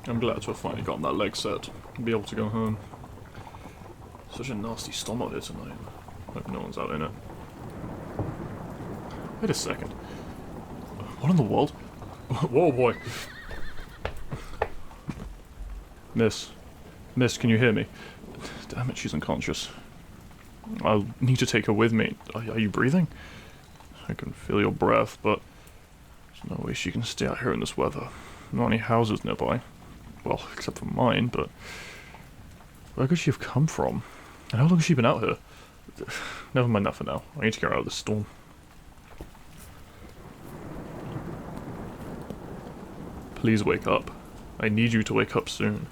I'm glad to have finally gotten that leg set and be able to go home. Such a nasty storm out here tonight. Hope no one's out in it. Wait a second. What in the world? Whoa, boy. Miss, can you hear me? Damn it, she's unconscious. I'll need to take her with me. Are you breathing? I can feel your breath, but there's no way she can stay out here in this weather. Not any houses nearby. Well, except for mine, but where could she have come from? And how long has she been out here? Never mind that for now. I need to get her out of this storm. Please wake up. I need you to wake up soon.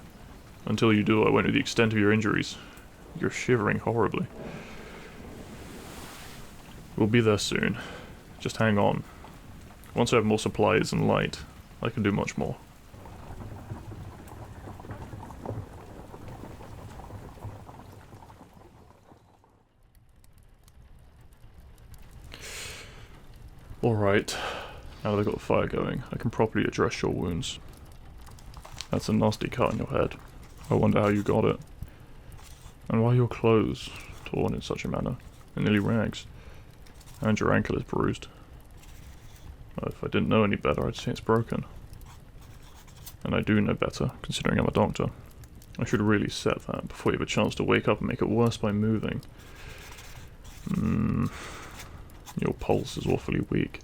Until you do, I won't know the extent of your injuries. You're shivering horribly. We'll be there soon. Just hang on. Once I have more supplies and light, I can do much more. Alright, now that I've got the fire going, I can properly address your wounds. That's a nasty cut on your head. I wonder how you got it. And why are your clothes torn in such a manner, and nearly rags? And your ankle is bruised. If I didn't know any better, I'd say it's broken. And I do know better, considering I'm a doctor. I should really set that before you have a chance to wake up and make it worse by moving. Your pulse is awfully weak.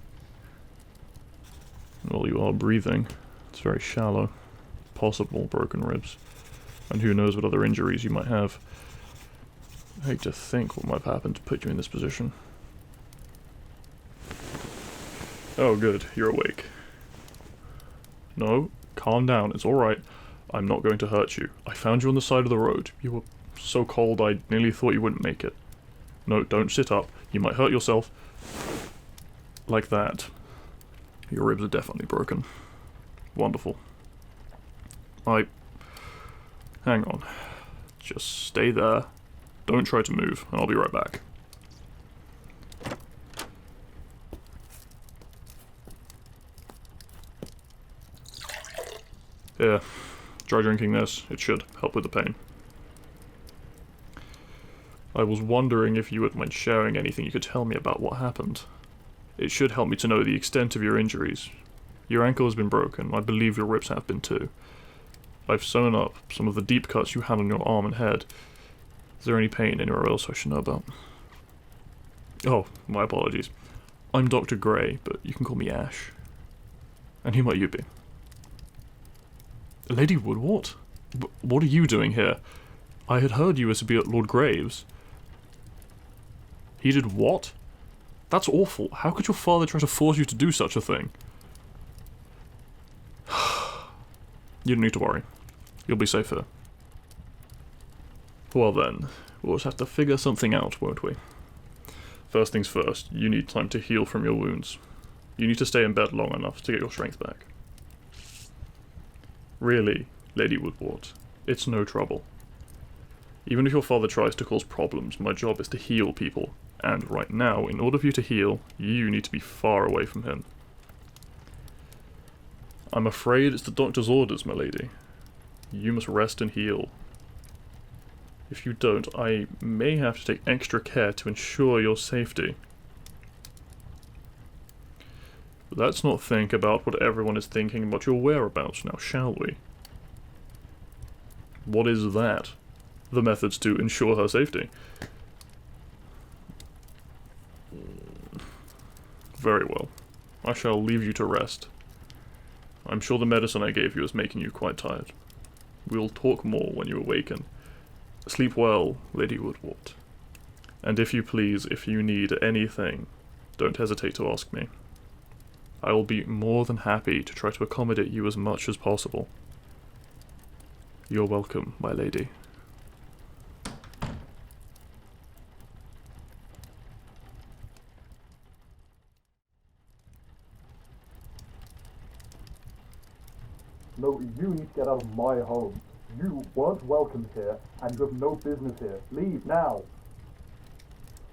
Well, you are breathing. It's very shallow. Possible broken ribs. And who knows what other injuries you might have. I hate to think what might have happened to put you in this position. Oh good, you're awake. No, calm down, it's alright. I'm not going to hurt you. I found you on the side of the road. You were so cold I nearly thought you wouldn't make it. No, don't sit up. You might hurt yourself. Like that. Your ribs are definitely broken. Wonderful. Hang on. Just stay there. Don't try to move, and I'll be right back. Here, try drinking this. It should help with the pain. I was wondering if you would mind sharing anything you could tell me about what happened. It should help me to know the extent of your injuries. Your ankle has been broken. I believe your ribs have been too. I've sewn up some of the deep cuts you had on your arm and head. Is there any pain anywhere else I should know about? Oh, my apologies. I'm Dr. Gray, but you can call me Ash. And who might you be? Lady Woodwort? What are you doing here? I had heard you were to be at Lord Graves'. He did what? That's awful. How could your father try to force you to do such a thing? You don't need to worry. You'll be safe here. Well then, we'll just have to figure something out, won't we? First things first, you need time to heal from your wounds. You need to stay in bed long enough to get your strength back. Really, Lady Woodwort, it's no trouble. Even if your father tries to cause problems, my job is to heal people, and right now, in order for you to heal, you need to be far away from him. I'm afraid it's the doctor's orders, my lady. You must rest and heal. If you don't, I may have to take extra care to ensure your safety. Let's not think about what everyone is thinking about your whereabouts now, shall we? What is that? The methods to ensure her safety. Very well. I shall leave you to rest. I'm sure the medicine I gave you is making you quite tired. We'll talk more when you awaken. Sleep well, Lady Woodwort. And if you please, if you need anything, don't hesitate to ask me. I will be more than happy to try to accommodate you as much as possible. You're welcome, my lady. No, you need to get out of my home. You weren't welcome here, and you have no business here. Leave, now!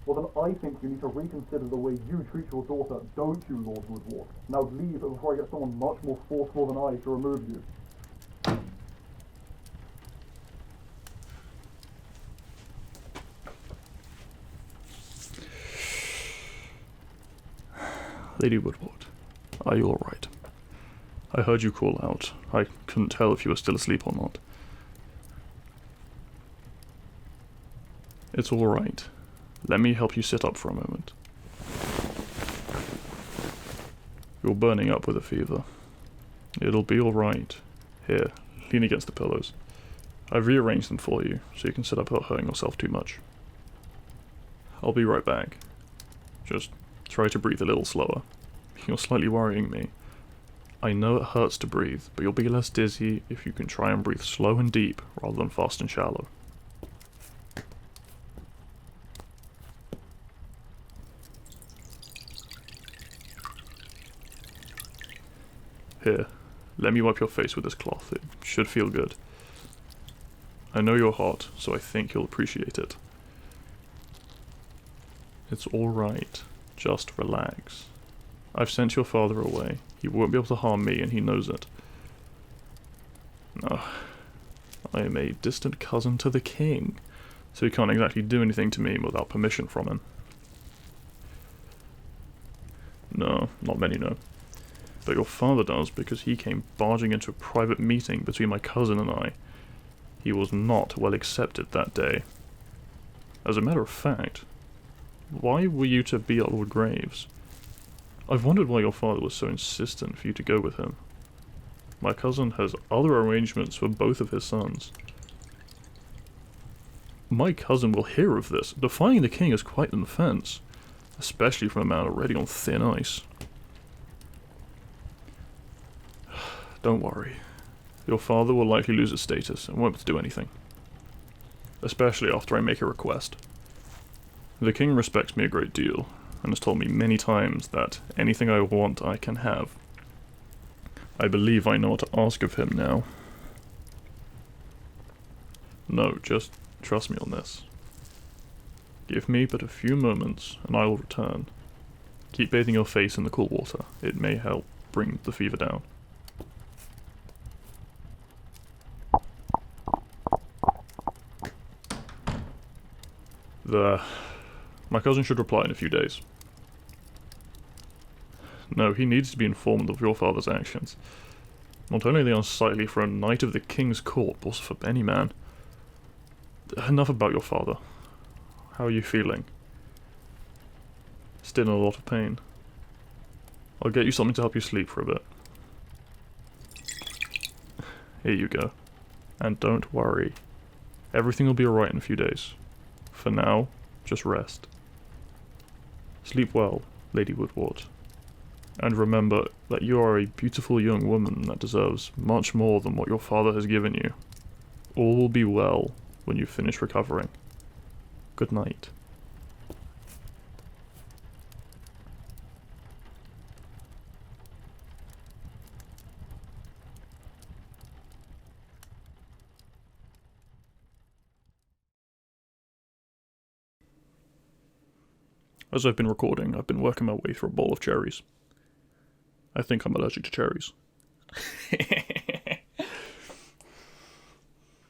Well then I think you need to reconsider the way you treat your daughter, don't you, Lord Woodwort? Now leave before I get someone much more forceful than I to remove you. Lady Woodward, are you alright? I heard you call out. I couldn't tell if you were still asleep or not. It's alright. Let me help you sit up for a moment. You're burning up with a fever. It'll be alright. Here, lean against the pillows. I've rearranged them for you, so you can sit up without hurting yourself too much. I'll be right back. Just try to breathe a little slower. You're slightly worrying me. I know it hurts to breathe, but you'll be less dizzy if you can try and breathe slow and deep rather than fast and shallow. Here, let me wipe your face with this cloth. It should feel good. I know you're hot, so I think you'll appreciate it. It's alright. Just relax. I've sent your father away. He won't be able to harm me, and he knows it. No. I am a distant cousin to the king, so he can't exactly do anything to me without permission from him. No, not many know. But your father does, because he came barging into a private meeting between my cousin and I. He was not well accepted that day. As a matter of fact, why were you to be at Lord Graves? I've wondered why your father was so insistent for you to go with him. My cousin has other arrangements for both of his sons. My cousin will hear of this. Defying the king is quite an offense, especially from a man already on thin ice. Don't worry. Your father will likely lose his status and won't be able to do anything. Especially after I make a request. The king respects me a great deal, and has told me many times that anything I want I can have. I believe I know what to ask of him now. No, just trust me on this. Give me but a few moments, and I will return. Keep bathing your face in the cool water. It may help bring the fever down. My cousin should reply in a few days. No, he needs to be informed of your father's actions. Not only are they unsightly for a knight of the king's court, but also for any man. Enough about your father. How are you feeling? Still in a lot of pain. I'll get you something to help you sleep for a bit. Here you go. And don't worry. Everything will be alright in a few days. For now, just rest. Sleep well, Lady Woodward. And remember that you are a beautiful young woman that deserves much more than what your father has given you. All will be well when you finish recovering. Good night. As I've been recording, I've been working my way through a bowl of cherries. I think I'm allergic to cherries.